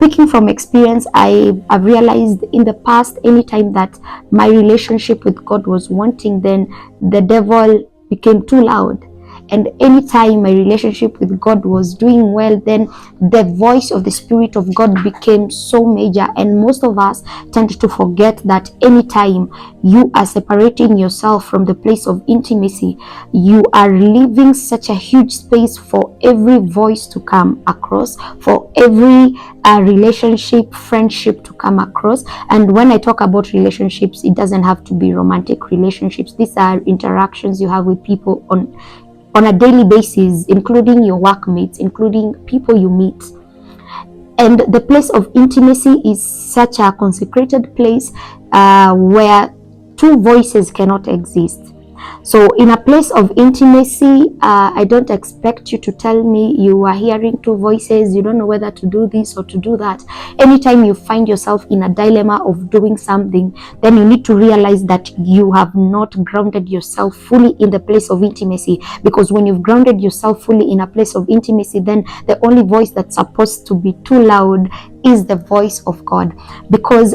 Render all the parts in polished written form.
Speaking from experience, I've realized in the past, anytime that my relationship with God was wanting, then the devil became too loud. And anytime my relationship with God was doing well, then the voice of the Spirit of God became so major. And most of us tend to forget that anytime you are separating yourself from the place of intimacy, you are leaving such a huge space for every voice to come across, for every relationship, friendship to come across. And when I talk about relationships, it doesn't have to be romantic relationships. These are interactions you have with people on a daily basis, including your workmates, including people you meet. And the place of intimacy is such a consecrated place where two voices cannot exist. So in a place of intimacy, I don't expect you to tell me you are hearing two voices, you don't know whether to do this or to do that. Anytime you find yourself in a dilemma of doing something, then you need to realize that you have not grounded yourself fully in the place of intimacy. Because when you've grounded yourself fully in a place of intimacy, then the only voice that's supposed to be too loud is the voice of God. Because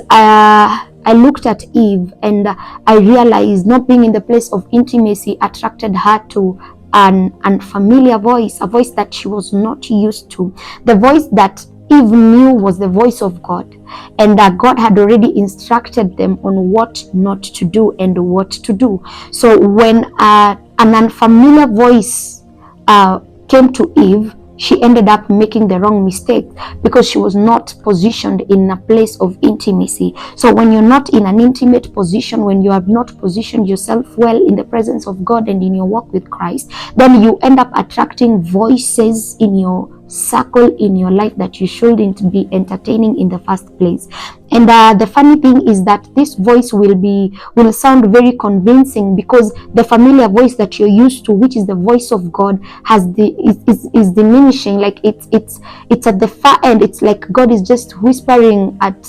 I looked at Eve and I realized not being in the place of intimacy attracted her to an unfamiliar voice, a voice that she was not used to. The voice that Eve knew was the voice of God, and that God had already instructed them on what not to do and what to do. So when an unfamiliar voice came to Eve, she ended up making the wrong mistake because she was not positioned in a place of intimacy. So when you're not in an intimate position, when you have not positioned yourself well in the presence of God and in your walk with Christ, then you end up attracting voices in your circle, in your life, that you shouldn't be entertaining in the first place. And the funny thing is that this voice will sound very convincing, because the familiar voice that you're used to, which is the voice of God, is diminishing. Like it's at the far end. It's like God is just whispering at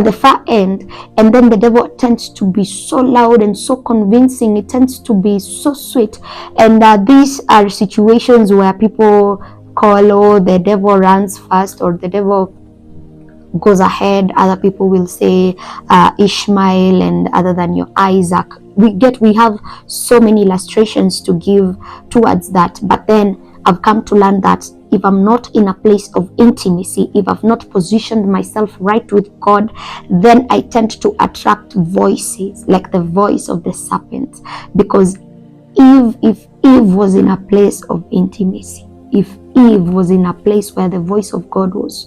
the far end, and then the devil tends to be so loud and so convincing. It tends to be so sweet. And these are situations where people call, oh, the devil runs fast, or the devil goes ahead. Other people will say Ishmael, and other than your Isaac. We have so many illustrations to give towards that. But then I've come to learn that if I'm not in a place of intimacy, if I've not positioned myself right with God, then I tend to attract voices like the voice of the serpent. Because if Eve was in a place of intimacy, if Eve was in a place where the voice of God was